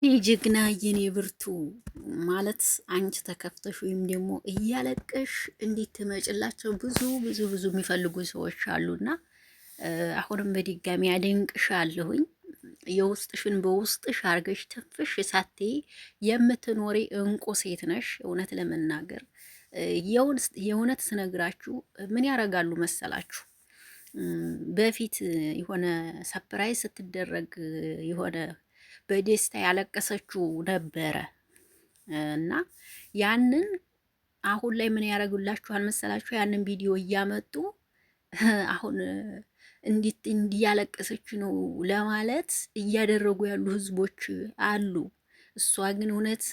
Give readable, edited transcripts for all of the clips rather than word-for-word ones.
ጀግና የኔ ብርቱ ማለት አንቺ ተከፍተሽ ወይም ደግሞ እያለቀሽ እንዴት ትመጭላቸው ብዙ የሚፈልጉ ሰዎች አሉና አሁንም በድጋሚ አደንቅሻለሁኝ። የውስጥሽን በውስጥሽ አርገሽ ትንፍሽ ሳትይ የምትኖሪ እንቁ ሴት ነሽ። እውነት ለመናገር የእውነት ስነግራችሁ ምን ያደርጋሉ መሰላችሁ? በፊት የሆነ ሰፕራይዝ ስትደረግ የሆነ በደስታ ያለቀሰችው ነበረ እና ያንን አሁን ላይ ምን ያደርጉላችኋል መሰላችሁ? ያንን ቪዲዮ እያመጡ አሁን እንዲያለቀሰች ነው ለማለት እያደረጉ ያሉ ህዝቦች አሉ። እሷ ግን እውነት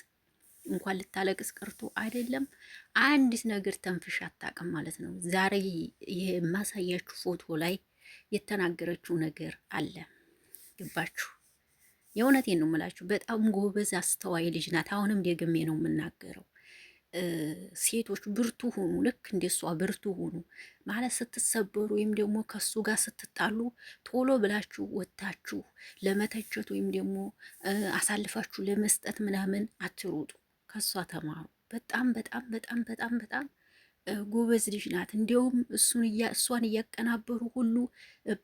እንኳን ልታለቅስ ቀርቶ አይደለም አንዲት ነገር ተንፍሽ አታውቅም ማለት ነው። ዛሬ ይሄ የማሳያችሁ ፎቶ ላይ የተናገረችው ነገር አለ። ገባችሁ? የእውነቴን ነው የምላችሁ። በጣም ጎበዝ አስተዋይ ልጅ ናት። አሁንም ደግሜ ነው የምናገረው። ሴቶች ብርቱ ሁኑ፣ ልክ እንደሷ ብርቱ ሁኑ ማለት ስትሰበሩ ወይም ደግሞ ከሱ ጋር ስትጣሉ ቶሎ ብላችሁ ወጥታችሁ ለመተቸት ወይም ደግሞ አሳልፋችሁ ለመስጠት ምናምን አትሩጡ። ከሷ ተማሩ። በጣም በጣም በጣም በጣም በጣም ጎበዝ ልጅ ናት። እንዲያውም እሷን እያቀናበሩ ሁሉ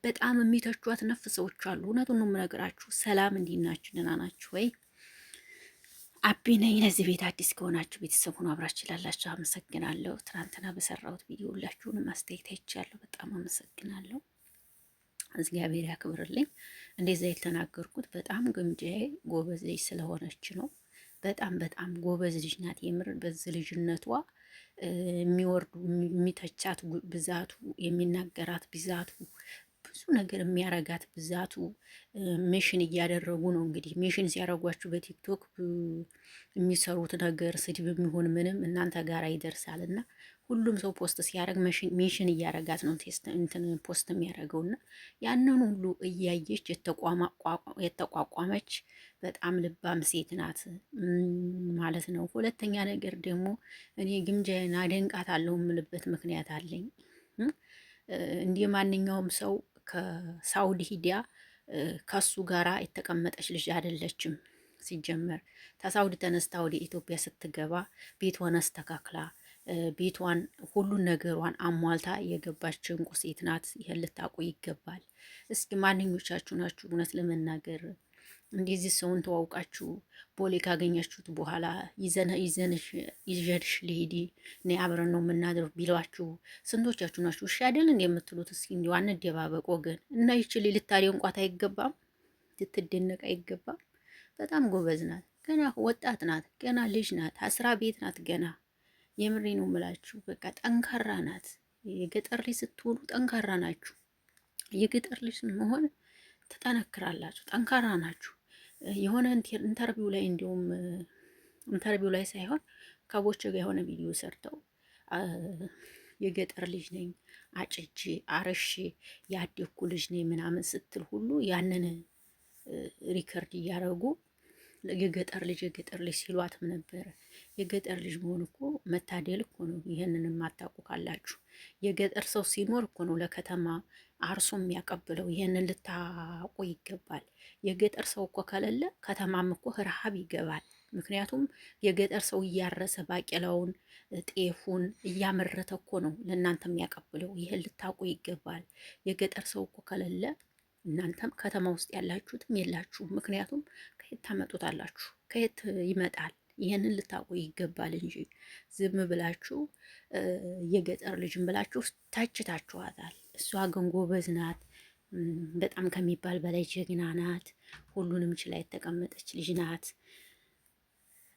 በጣም የሚተቿት ነፍ ሰዎች አሉ። እውነቱን ነው የምነግራችሁ። ሰላም እንዴት ናችሁ? ደህና ናችሁ ወይ? አቢ ነኝ። ለዚህ ቤት አዲስ ከሆናችሁ ቤተሰብ ሆኖ አብራችሁ ላላችሁ አመሰግናለሁ። ትናንትና በሰራሁት ቪዲዮ ሁላችሁንም አስተያየት አይቻለሁ። በጣም አመሰግናለሁ። እግዚአብሔር ያክብርልኝ። እንደዛ የተናገርኩት በጣም ግምጃዬ ጎበዝ ልጅ ስለሆነች ነው። በጣም በጣም ጎበዝ ልጅ ናት። የምር በዚህ ልጅነቷ የሚወርዱ የሚተቻት ብዛቱ፣ የሚናገራት ብዛቱ፣ ብዙ ነገር የሚያረጋት ብዛቱ ሜሽን እያደረጉ ነው። እንግዲህ ሜሽን ሲያደርጓችሁ በቲክቶክ የሚሰሩት ነገር ስድብ የሚሆን ምንም እናንተ ጋር ይደርሳል እና ሁሉም ሰው ፖስት ሲያደርግ ሜሽን እያረጋት ነው እንትን ፖስት የሚያደርገው እና ያንን ሁሉ እያየች የተቋቋመች በጣም ልባም ሴት ናት ማለት ነው። ሁለተኛ ነገር ደግሞ እኔ ግምጃዬን አደንቃታለሁ የምልበት ምክንያት አለኝ። እንዲህ ማንኛውም ሰው ከሳውዲ ሂዲያ ከሱ ጋራ የተቀመጠች ልጅ አይደለችም። ሲጀመር ከሳውዲ ተነስታ ወደ ኢትዮጵያ ስትገባ ቤቷን አስተካክላ ቤቷን ሁሉን ነገሯን አሟልታ የገባች እንቁ ሴት ናት። ይሄን ልታውቁ ይገባል። እስኪ ማንኞቻችሁ ናችሁ እውነት ለመናገር እንደዚህ ሰውን ተዋውቃችሁ ቦሌ ካገኛችሁት በኋላ ይዘንሽ ልሂድ እኔ አብረን ነው የምናድረው ቢሏችሁ ስንቶቻችሁ ናችሁ? እሺ አይደል እንደ የምትሉት? እስኪ እንዲሁ አንደባበቅ ወገን። እና ይችል ልታደንቋት አይገባም? ልትደነቅ አይገባም? በጣም ጎበዝ ናት። ገና ወጣት ናት። ገና ልጅ ናት። አስራ ቤት ናት ገና። የምሬ ነው የምላችሁ። በቃ ጠንካራ ናት። የገጠር ልጅ ስትሆኑ ጠንካራ ናችሁ። የገጠር ልጅ መሆን ትጠነክራላችሁ። ጠንካራ ናችሁ። የሆነ ኢንተርቪው ላይ እንዲሁም ኢንተርቪው ላይ ሳይሆን ከቦች ጋር የሆነ ቪዲዮ ሰርተው የገጠር ልጅ ነኝ አጭጄ አረሼ ያደኩ ልጅ ነኝ ምናምን ስትል ሁሉ ያንን ሪከርድ እያደረጉ የገጠር ልጅ ሲሏትም ነበረ። የገጠር ልጅ መሆን እኮ መታደል እኮ ነው። ይህንን የማታውቁ ካላችሁ የገጠር ሰው ሲኖር እኮ ነው ለከተማ አርሶ የሚያቀብለው። ይህንን ልታውቁ ይገባል። የገጠር ሰው እኮ ከሌለ ከተማም እኮ ረሃብ ይገባል። ምክንያቱም የገጠር ሰው እያረሰ ባቄላውን ጤፉን እያመረተ እኮ ነው ለእናንተ የሚያቀብለው። ይህን ልታውቁ ይገባል። የገጠር ሰው እኮ ከሌለ እናንተም ከተማ ውስጥ ያላችሁትም የላችሁም። ምክንያቱም ከየት ታመጡታላችሁ? ከየት ይመጣል? ይህንን ልታውቁ ይገባል እንጂ ዝም ብላችሁ የገጠር ልጅም ብላችሁ ታችታችኋታል። እሷ ግን ጎበዝ ናት። በጣም ከሚባል በላይ ጀግና ናት። ሁሉንም ችላ የተቀመጠች ልጅ ናት።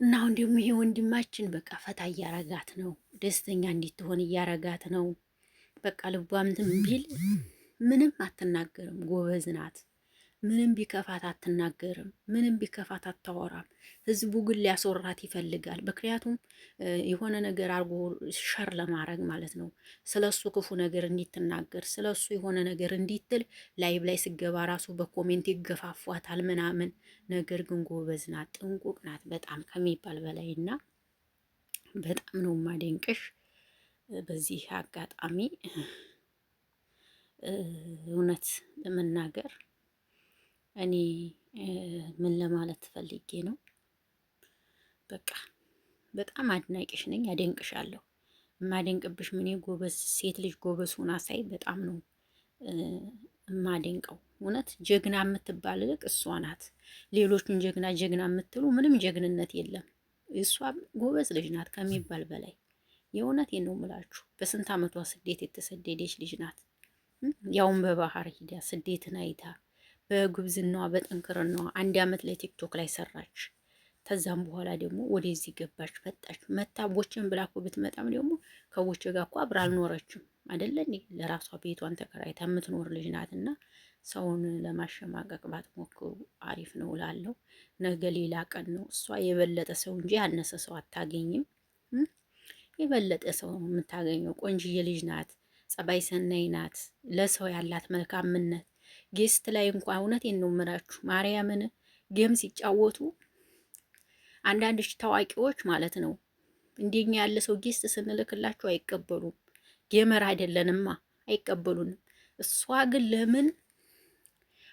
እና አሁን ደግሞ ይሄ ወንድማችን በቃ ፈታ እያረጋት ነው። ደስተኛ እንድትሆን እያረጋት ነው። በቃ ልቧም ቢል ምንም አትናገርም። ጎበዝ ናት። ምንም ቢከፋት አትናገርም። ምንም ቢከፋት አታወራም። ህዝቡ ግን ሊያስወራት ይፈልጋል። ምክንያቱም የሆነ ነገር አርጎ ሸር ለማድረግ ማለት ነው። ስለሱ ክፉ ነገር እንዲትናገር ስለሱ የሆነ ነገር እንዲትል ላይብ ላይ ስገባ ራሱ በኮሜንት ይገፋፏታል ምናምን። ነገር ግን ጎበዝ ናት፣ ጥንቁቅ ናት በጣም ከሚባል በላይ እና በጣም ነው ማደንቅሽ በዚህ አጋጣሚ እውነት ለመናገር እኔ ምን ለማለት ፈልጌ ነው? በቃ በጣም አድናቂሽ ነኝ፣ አደንቅሻለሁ። የማደንቅብሽ ምን ጎበዝ ሴት ልጅ ጎበዝ ሆና ሳይ በጣም ነው የማደንቀው። እውነት ጀግና የምትባል ልቅ እሷ ናት። ሌሎቹን ጀግና ጀግና የምትሉ ምንም ጀግንነት የለም። እሷ ጎበዝ ልጅ ናት ከሚባል በላይ። የእውነቴን ነው የምላችሁ። በስንት ዓመቷ ስደት የተሰደደች ልጅ ናት። ያውን በባህር ሂዳ ስደትን አይታ በጉብዝናዋ በጥንክርናዋ 1 ዓመት ላይ ቲክቶክ ላይ ሰራች። ከዛም በኋላ ደግሞ ወደዚህ ገባች መጣች። መታ ቦችን ብላ እኮ ብትመጣም ደግሞ ከቦች ጋር እኮ አብራ አልኖረችም አይደለ እንዴ? ለራሷ ቤቷን ተከራይታ የምትኖር ልጅ ናትና ሰውን ለማሸማቀቅ ባትሞክሩ አሪፍ ነው እላለሁ። ነገ ሌላ ቀን ነው። እሷ የበለጠ ሰው እንጂ ያነሰ ሰው አታገኝም። የበለጠ ሰው የምታገኘው ቆንጅዬ ልጅ ናት። ጸባይ ሰናይ ናት። ለሰው ያላት መልካምነት ጌስት ላይ እንኳን እውነቴን ነው የምላችሁ ማርያምን ጌም ሲጫወቱ አንዳንዶች ታዋቂዎች ማለት ነው እንደኛ ያለ ሰው ጌስት ስንልክላቸው አይቀበሉም። ጌመር አይደለንማ አይቀበሉንም። እሷ ግን ለምን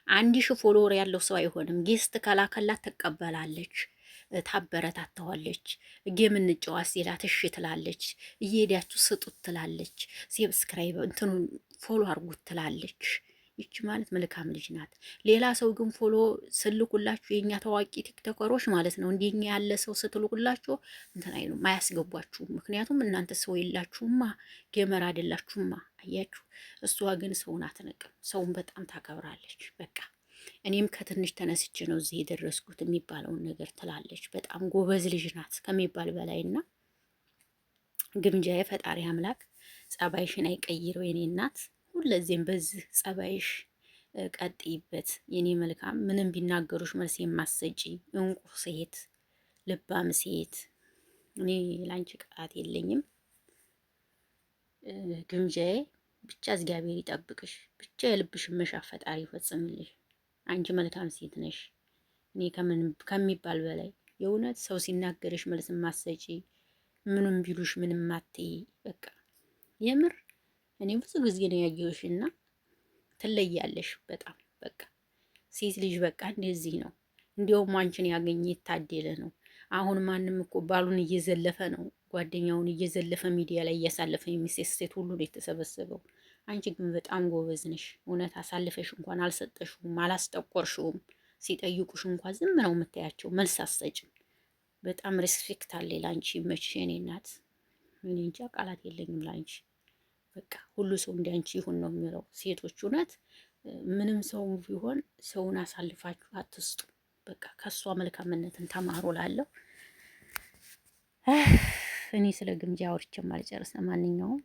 1000 ፎሎወር ያለው ሰው አይሆንም ጌስት ከላከላት ትቀበላለች፣ ታበረታተዋለች። ጌም እንጫወት ሲላት እሺ ትላለች። እየሄዳችሁ ስጡት ትላለች። ሰብስክራይብ እንትኑ ፎሎ አርጉት ትላለች። ይቺ ማለት መልካም ልጅ ናት። ሌላ ሰው ግን ፎሎ ስልኩላችሁ የኛ ታዋቂ ቲክቶከሮች ማለት ነው እንደኛ ያለ ሰው ስትልኩላችሁ እንትን አይሉም፣ አያስገቧችሁም። ምክንያቱም እናንተ ሰው የላችሁማ፣ ጌመር አይደላችሁማ። አያችሁ። እሷ ግን ሰውን አትነቅም፣ ሰውን በጣም ታከብራለች። በቃ እኔም ከትንሽ ተነስቼ ነው እዚህ የደረስኩት የሚባለውን ነገር ትላለች። በጣም ጎበዝ ልጅ ናት ከሚባል በላይና ግምጃዬ ፈጣሪ አምላክ ጸባይሽን አይቀይረው የኔ እናት። ሁለዚህም በዚህ ጸባይሽ ቀጥይበት የኔ መልካም። ምንም ቢናገሩሽ መልስ የማሰጪ እንቁ ሴት፣ ልባም ሴት። እኔ ላንቺ ቃላት የለኝም። ግምጃዬ ብቻ እግዚአብሔር ይጠብቅሽ። ብቻ የልብሽን መሻት ፈጣሪ ይፈጽምልሽ። አንቺ መልካም ሴት ነሽ። እኔ ከሚባል በላይ የእውነት ሰው ሲናገርሽ መልስ ማሰጪ፣ ምንም ቢሉሽ ምንም አትይ። በቃ የምር እኔ ብዙ ጊዜ ነው ያየሁሽና ትለያለሽ በጣም በቃ ሴት ልጅ በቃ እንደዚህ ነው። እንዲያውም አንቺን ያገኘ የታደለ ነው። አሁን ማንም እኮ ባሉን እየዘለፈ ነው፣ ጓደኛውን እየዘለፈ ሚዲያ ላይ እያሳለፈ የሚሴት ሴት ሁሉ ነው የተሰበሰበው። አንቺ ግን በጣም ጎበዝ ነሽ። እውነት አሳልፈሽ እንኳን አልሰጠሽውም፣ አላስጠቆርሽውም። ሲጠይቁሽ እንኳን ዝም ነው የምታያቸው፣ መልስ አትሰጭም። በጣም ሬስፔክት አለ ላንቺ። መቼ እኔ እናት እኔ እንጃ ቃላት የለኝም ላንቺ። በቃ ሁሉ ሰው እንዲያንቺ ይሁን ነው የሚለው። ሴቶች እውነት ምንም ሰው ቢሆን ሰውን አሳልፋችሁ አትስጡ። በቃ ከሷ መልካምነትን ተማሩ ላለው እኔ ስለ ግምጃ አውርቼም አልጨርስ። ለማንኛውም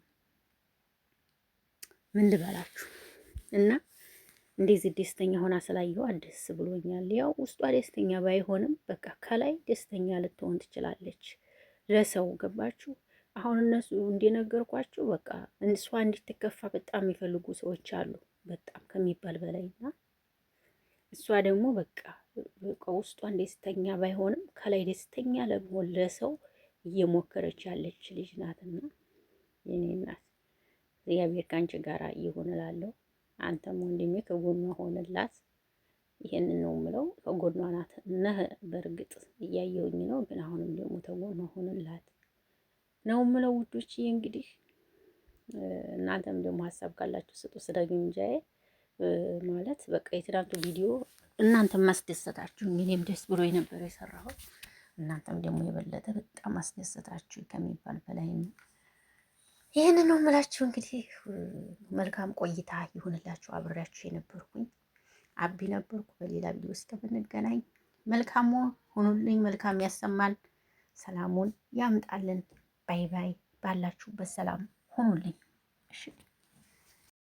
ምን ልበላችሁ እና እንደዚህ ደስተኛ ሆና ስላየኋት ደስ ብሎኛል። ያው ውስጧ ደስተኛ ባይሆንም በቃ ከላይ ደስተኛ ልትሆን ትችላለች። ለሰው ገባችሁ? አሁን እነሱ እንደነገርኳችሁ በቃ እሷ እንድትከፋ በጣም የሚፈልጉ ሰዎች አሉ፣ በጣም ከሚባል በላይና እሷ ደግሞ በቃ ውስጧን ደስተኛ ባይሆንም ከላይ ደስተኛ ለመሆን ለሰው እየሞከረች ያለች ልጅ ናትና የኔ እናት እግዚአብሔር ካንቺ ጋር ይሁን እላለሁ። አንተም ወንድሜ ከጎኗ ሆነላት። ይሄን ነው የምለው። ከጎኗ ናት ነህ። በእርግጥ እያየሁኝ ነው፣ ግን አሁንም ደግሞ ከጎኗ ሆነላት ነው የምለው ውዶች። እንግዲህ እናንተም ደግሞ ሀሳብ ካላችሁ ስጡ። ስለ ግምጃዬ ማለት በቃ የትናንቱ ቪዲዮ እናንተም ማስደሰታችሁ፣ እኔም ደስ ብሎ የነበረ የሰራሁት እናንተም ደግሞ የበለጠ በጣም አስደሰታችሁ ከሚባል በላይ ነው። ይህን ነው የምላችሁ። እንግዲህ መልካም ቆይታ ይሁንላችሁ። አብሬያችሁ የነበርኩኝ አቢ ነበርኩ። በሌላ ቪዲዮ ውስጥ ብንገናኝ መልካም ሁኑልኝ። መልካም ያሰማን፣ ሰላሙን ያምጣልን። ባይ ባይ። ባላችሁበት ሰላም ሁኑልኝ። እሺ።